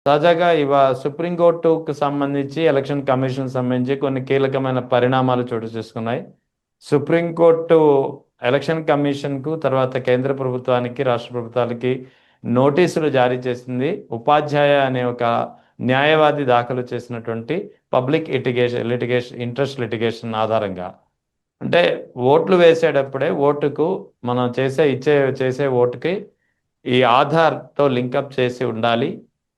తాజాగా సుప్రీంకోర్టుకు సంబంధించి ఎలక్షన్ కమిషన్ సంబంధించి కొన్ని కీలకమైన పరిణామాలు చోటు చేసుకున్నాయి. సుప్రీంకోర్టు ఎలక్షన్ కమిషన్కు తర్వాత కేంద్ర ప్రభుత్వానికి రాష్ట్ర ప్రభుత్వాలకి నోటీసులు జారీ చేసింది. ఉపాధ్యాయ అనే ఒక న్యాయవాది దాఖలు చేసినటువంటి పబ్లిక్ ఇంట్రెస్ట్ లిటిగేషన్ ఆధారంగా. అంటే ఓట్లు వేసేటప్పుడే ఓటుకు మనం చేసే ఓటుకి ఈ ఆధార్తో లింకప్ చేసి ఉండాలి.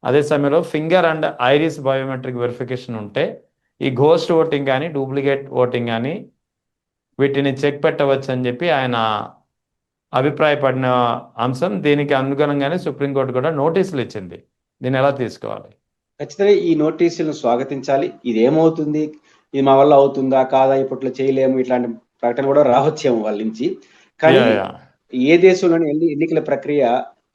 అదే సమయంలో finger and iris biometric verification ఉంటే ఈ ఘోస్ట్ ఓటింగ్ కానీ డూప్లికేట్ ఓటింగ్ కానీ వీటిని చెక్ పెట్టవచ్చు అని చెప్పి ఆయన అభిప్రాయపడిన అంశం. దీనికి అనుగుణంగానే సుప్రీంకోర్టు కూడా నోటీసులు ఇచ్చింది. దీన్ని ఎలా తీసుకోవాలి? ఖచ్చితంగా ఈ నోటీసులను స్వాగతించాలి. ఇది ఏమవుతుంది, ఇది మా వల్ల అవుతుందా కాదా, ఇప్పట్లో చేయలేము, ఇట్లాంటి ప్రకటన కూడా రావచ్చేమో వాళ్ళ నుంచి. కానీ ఏ దేశంలోని ఎన్నికల ప్రక్రియ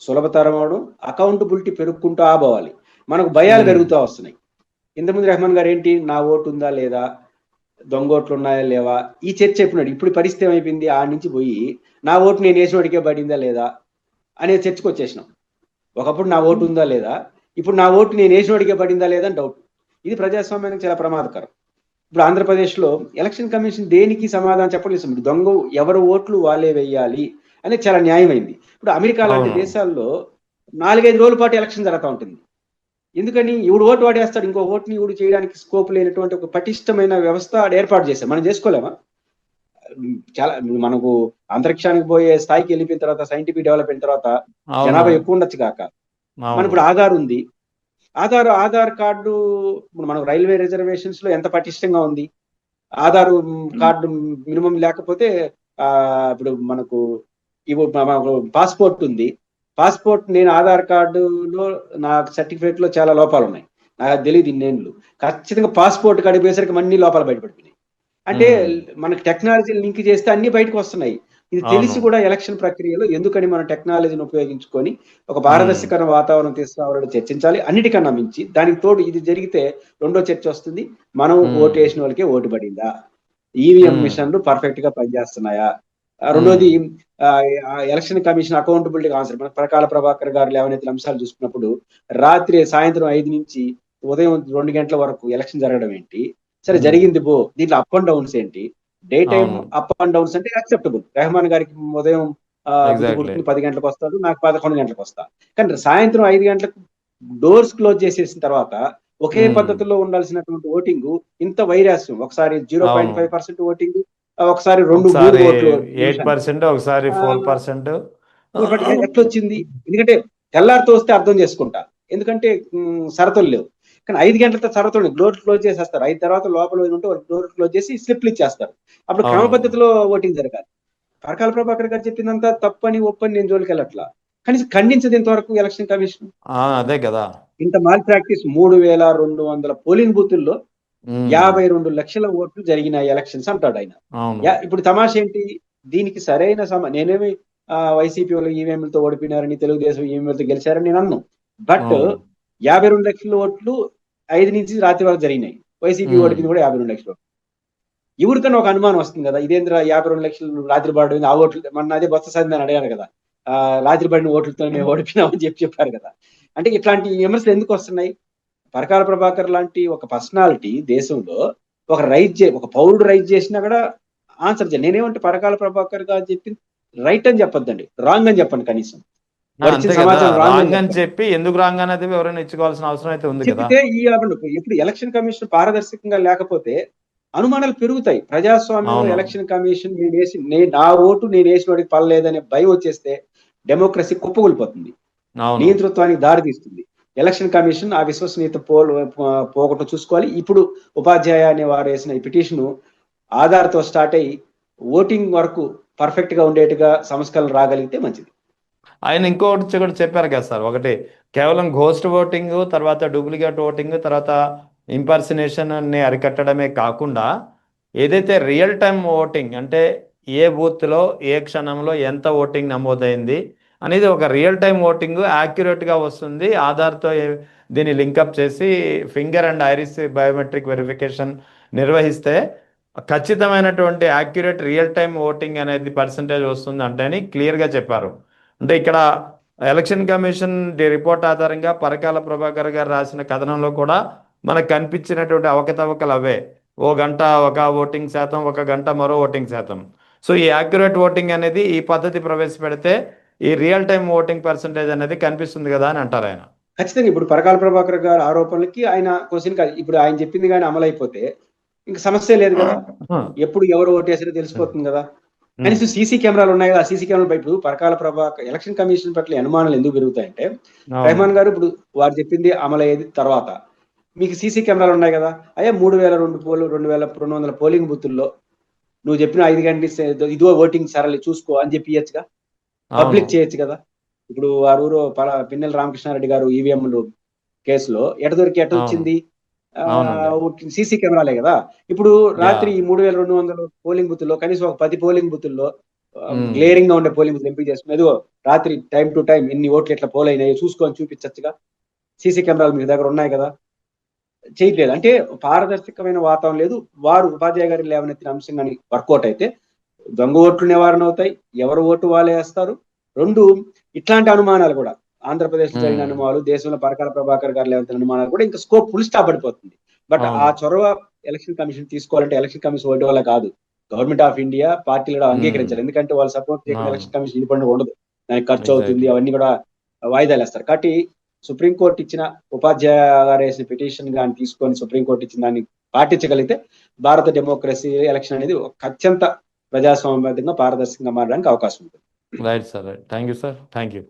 సులభతరం అవడం, అకౌంటబిలిటీ పెరుగుకుంటూ ఆబోవాలి. మనకు భయాలు పెరుగుతూ వస్తున్నాయి. ఇంతకుముందు రెహమాన్ గారు ఏంటి, నా ఓటు ఉందా లేదా, దొంగోట్లు ఉన్నాయా లేవా, ఈ చర్చ చెప్పినాడు. ఇప్పుడు పరిస్థితి ఏమైపోయింది, ఆ నుంచి పోయి నా ఓటు నేను వేసినోడికే పడిందా లేదా అనే చర్చకు వచ్చేసినాం. ఒకప్పుడు నా ఓటు ఉందా లేదా, ఇప్పుడు నా ఓటు నేను వేసినోడికే పడిందా లేదా అని డౌట్. ఇది ప్రజాస్వామ్యానికి చాలా ప్రమాదకరం. ఇప్పుడు ఆంధ్రప్రదేశ్లో ఎలక్షన్ కమిషన్ దేనికి సమాధానం చెప్పలేదు. దొంగ ఎవరు ఓట్లు వాళ్ళే వేయాలి అనేది చాలా న్యాయమైంది. ఇప్పుడు అమెరికా లాంటి దేశాల్లో 4-5 రోజుల పాటు ఎలక్షన్ జరుగుతూ ఉంటుంది. ఎందుకని, ఇవుడు ఓటు వాడేస్తాడు, ఇంకో ఓటుని ఇవుడు చేయడానికి స్కోప్ లేనటువంటి ఒక పటిష్టమైన వ్యవస్థ ఏర్పాటు చేశాం. మనం చేసుకోలేమా? చాలా మనకు అంతరిక్షానికి పోయే స్థాయికి వెళ్ళిపోయిన తర్వాత, సైంటిఫిక్ డెవలప్ అయిన తర్వాత జనాభా ఎక్కువ ఉండొచ్చు కాక, మన ఇప్పుడు ఆధార్ ఉంది. ఆధార్ కార్డు ఇప్పుడు మనకు రైల్వే రిజర్వేషన్స్ లో ఎంత పటిష్టంగా ఉంది. ఆధార్ కార్డు మినిమం లేకపోతే ఇప్పుడు మనకు పాస్పోర్ట్ ఉంది. పాస్పోర్ట్ నేను ఆధార్ కార్డులో నా సర్టిఫికేట్ లో చాలా లోపాలు ఉన్నాయి, నాకు తెలియదు ఇన్నేళ్ళు. ఖచ్చితంగా పాస్పోర్ట్ కాడికి పోయేసరికి అన్ని లోపాలు బయటపడిపోయినాయి. అంటే మనకి టెక్నాలజీ లింక్ చేస్తే అన్ని బయటకు వస్తున్నాయి. ఇది తెలిసి కూడా ఎలక్షన్ ప్రక్రియలో ఎందుకని మన టెక్నాలజీని ఉపయోగించుకొని ఒక పారదర్శకమైన వాతావరణం తీసుకురావాలని చర్చించాలి. అన్నిటికన్నా మించి దానికి తోడు ఇది జరిగితే రెండో చర్చ వస్తుంది, మనం ఓటు వేసిన వాళ్ళకే ఓటు పడిందా, ఈవీఎం మిషన్లు పర్ఫెక్ట్ గా పనిచేస్తున్నాయా. రెండోది, ఎలక్షన్ కమిషన్ అకౌంటబిలిటీ ఆన్సర్. మన ప్రకాల ప్రభాకర్ గారు లేవనెత్తిన అంశాలు చూసుకున్నప్పుడు సాయంత్రం 5 నుంచి ఉదయం 2 గంటల వరకు ఎలక్షన్ జరగడం ఏంటి, సరే జరిగింది దీంట్లో అప్ అండ్ డౌన్స్ ఏంటి, day time up and downs అంటే యాక్సెప్టబుల్. రెహమాన్ గారికి ఉదయం 10 గంటలకు వస్తాడు, నాకు 11 గంటలకు వస్తా. కానీ సాయంత్రం 5 గంటలకు డోర్స్ క్లోజ్ చేసేసిన తర్వాత ఒకే పద్ధతిలో ఉండాల్సినటువంటి ఓటింగ్ ఇంత వైరాస్యం. ఒకసారి 0.5% ఓటింగ్, ఒకసారి 2-3 ఓట్లు, 8%, ఒకసారి 4%. ఎట్లొచ్చింది? ఎందుకంటే తెల్లారితో వస్తే అర్థం చేసుకుంటా, ఎందుకంటే షరతులు లేవు. కానీ 5 గంటలతో షరతులు డోర్ క్లోజ్ చేసేస్తారు. 5 తర్వాత లోపల ఉంటే డోర్ క్లోజ్ చేసి స్లిప్లు ఇచ్చేస్తారు. అప్పుడు క్రమ పద్ధతిలో ఓటింగ్ జరగాలి. పరకాల ప్రభాకర్ గారు చెప్పిందంతా తప్పని ఒప్పని నేను జోలికి వెళ్ళట్లా, కనీసం ఖండించదు ఇంతవరకు ఎలక్షన్ కమిషన్. అదే కదా, ఇంత మాల్ ప్రాక్టీస్. 3200 పోలింగ్ బూతుల్లో 52 లక్షల ఓట్లు జరిగిన ఎలక్షన్స్ అంటాడు ఆయన. ఇప్పుడు తమాషా ఏంటి, దీనికి సరైన నేనేమి వైసీపీ వాళ్ళు ఈవీఎంలతో ఓడిపోయినారని, తెలుగుదేశం ఈవీఎంలతో గెలిచారని నేను అన్నాను. బట్ 52 లక్షల ఓట్లు 5 నుంచి రాత్రి వరకు జరిగినాయి. వైసీపీ ఓడిపోయింది కూడా 52 లక్షలు. ఎవరికన్నా ఒక అనుమానం వస్తుంది కదా, ఇదేంద్ర 52 లక్షలు రాత్రి పడింది, ఆ ఓట్లు మన అదే బొత్స సత్యనారాయణ అడిగారు కదా, రాత్రి పడిన ఓట్లతో మేము ఓడిపోయినామని చెప్పారు కదా. అంటే ఇట్లాంటి విమర్శలు ఎందుకు వస్తున్నాయి? పరకాల ప్రభాకర్ లాంటి ఒక పర్సనాలిటీ దేశంలో ఒక పౌరుడు రైజ్ చేసినా కూడా ఆన్సర్ చేయాలి. నేనేమంటే పరకాల ప్రభాకర్ గారు చెప్పింది రైట్ అని చెప్పొద్దండి, రాంగ్ అని చెప్పండి. కనీసం రాంగ్ అని చెప్పి ఎందుకు రాంగ్ అనేది ఎవరైనా ఇచ్చుకోవాల్సిన అవసరం అయితే ఉంది కదా. ఇప్పుడు ఎలక్షన్ కమిషన్ పారదర్శకంగా లేకపోతే అనుమానాలు పెరుగుతాయి. ప్రజాస్వామ్యంలో ఎలక్షన్ కమిషన్ నా ఓటు నేను వేసిన వాడికి పడలేదనే భయం వచ్చేస్తే డెమోక్రసీ కుప్పకూలిపోతుంది, నియంతృత్వానికి దారి తీస్తుంది. ఎలక్షన్ కమిషన్ ఆ విశ్వసనీయత పోగొట్టు చూసుకోవాలి. ఇప్పుడు ఉపాధ్యాయ అనే వారు వేసిన ఈ పిటిషన్ ఆధార్తో స్టార్ట్ అయ్యి ఓటింగ్ వరకు పర్ఫెక్ట్ గా ఉండేట్టుగా సంస్కరణ రాగలిగితే మంచిది. ఆయన ఇంకోటి కూడా చెప్పారు కదా సార్, ఒకటి కేవలం ఘోస్ట్ ఓటింగ్, తర్వాత డూప్లికేట్ ఓటింగ్, తర్వాత ఇంపర్సనేషన్ ని అరికట్టడమే కాకుండా ఏదైతే రియల్ టైం ఓటింగ్ అంటే ఏ బూత్లో ఏ క్షణంలో ఎంత ఓటింగ్ నమోదైంది అనేది ఒక రియల్ టైం ఓటింగ్ యాక్యురేట్గా వస్తుంది. ఆధార్తో దీన్ని లింకప్ చేసి finger and iris biometric verification నిర్వహిస్తే ఖచ్చితమైనటువంటి యాక్యురేట్ రియల్ టైం ఓటింగ్ అనేది పర్సంటేజ్ వస్తుంది అంటే అని క్లియర్గా చెప్పారు. అంటే ఇక్కడ ఎలక్షన్ కమిషన్ రిపోర్ట్ ఆధారంగా పరకాల ప్రభాకర్ గారు రాసిన కథనంలో కూడా మనకు కనిపించినటువంటి అవకతవకలు అవే. ఓ గంట ఒక ఓటింగ్ శాతం, ఒక గంట మరో ఓటింగ్ శాతం. సో ఈ యాక్యురేట్ ఓటింగ్ అనేది ఈ పద్ధతి ప్రవేశపెడితే ఈ రియల్ టైం ఓటింగ్ పర్సంటేజ్ అనేది కనిపిస్తుంది కదా అని అంటారు ఆయన. ఖచ్చితంగా ఇప్పుడు పరకాల ప్రభాకర్ గారి ఆరోపణలకి ఆయన క్వశ్చన్ కాదు, ఇప్పుడు ఆయన చెప్పింది కానీ అమలైపోతే ఇంక సమస్య లేదు కదా, ఎప్పుడు ఎవరు ఓటేసారో తెలిసిపోతుంది కదా. కనీసం సీసీ కెమెరాలు ఉన్నాయి కదా, సీసీ కెమెరాలు ఇప్పుడు పరకాల ప్రభాకర్ ఎలక్షన్ కమిషన్ పట్ల అనుమానాలు ఎందుకు పెరుగుతాయంటే, రెహమాన్ గారు ఇప్పుడు వారు చెప్పింది అమలయ్యేది తర్వాత మీకు సీసీ కెమెరాలు ఉన్నాయి కదా, అయ్యా 2200 పోలింగ్ బూతుల్లో నువ్వు చెప్పిన 5 గంటలు ఇదో ఓటింగ్ సరళి చూసుకో అని చెప్పి ఇవ్వచ్చుగా, పబ్లిక్ చేయొచ్చు కదా. ఇప్పుడు వారు పిన్నెల రామకృష్ణారెడ్డి గారు ఈవీఎంలు కేసులో ఎట వచ్చింది, సీసీ కెమెరాలే కదా. ఇప్పుడు రాత్రి ఈ 3200 పోలింగ్ బూతుల్లో కనీసం ఒక 10 పోలింగ్ బూతుల్లో గ్లేరింగ్ గా ఉండే పోలింగ్ బూత్ ఎంపిక చేసుకుని ఏదో రాత్రి టైం టు టైం ఎన్ని ఓట్లు ఎట్లా పోల్ అయినాయో చూసుకొని చూపించచ్చుగా. సీసీ కెమెరాలు మీ దగ్గర ఉన్నాయి కదా, చేయట్లేదు అంటే పారదర్శకమైన వాతావరణం లేదు. వారు ఉపాధ్యాయ గారి లేవనెత్తిన అంశం కానీ వర్కౌట్ అయితే దొంగ ఓట్లు నివారణ అవుతాయి, ఎవరు ఓటు వాళ్ళే వేస్తారు. 2 ఇట్లాంటి అనుమానాలు కూడా ఆంధ్రప్రదేశ్ లో జరిగిన అనుమానాలు, దేశంలో పరకాల ప్రభాకర్ గారు లేవనెత్తిన అనుమానాలు కూడా ఇంకా స్కోప్ ఫుల్ స్టాప్ పడిపోతుంది. బట్ ఆ చొరవ ఎలక్షన్ కమిషన్ తీసుకోవాలంటే ఎలక్షన్ కమిషన్ ఓటు వల్ల కాదు, గవర్నమెంట్ ఆఫ్ ఇండియా పార్టీలు అంగీకరించాలి. ఎందుకంటే వాళ్ళు సపోర్ట్ చేయడం ఎలక్షన్ కమిషన్ ఇండిపెండెంట్ ఉండదు, దానికి ఖర్చు అవుతుంది, అవన్నీ కూడా వాయిదాలు వేస్తారు. కాబట్టి సుప్రీంకోర్టు ఇచ్చిన ఉపాధ్యాయ గారు వేసిన పిటిషన్ కానీ తీసుకొని సుప్రీంకోర్టు ఇచ్చిన దాన్ని పాటించగలిగితే భారత డెమోక్రసీ ఎలక్షన్ అనేది అత్యంత ప్రజాస్వామ్యబద్ధంగా పారదర్శకంగా మారడానికి అవకాశం ఉంటుంది. Right sir, right. Thank you sir, thank you.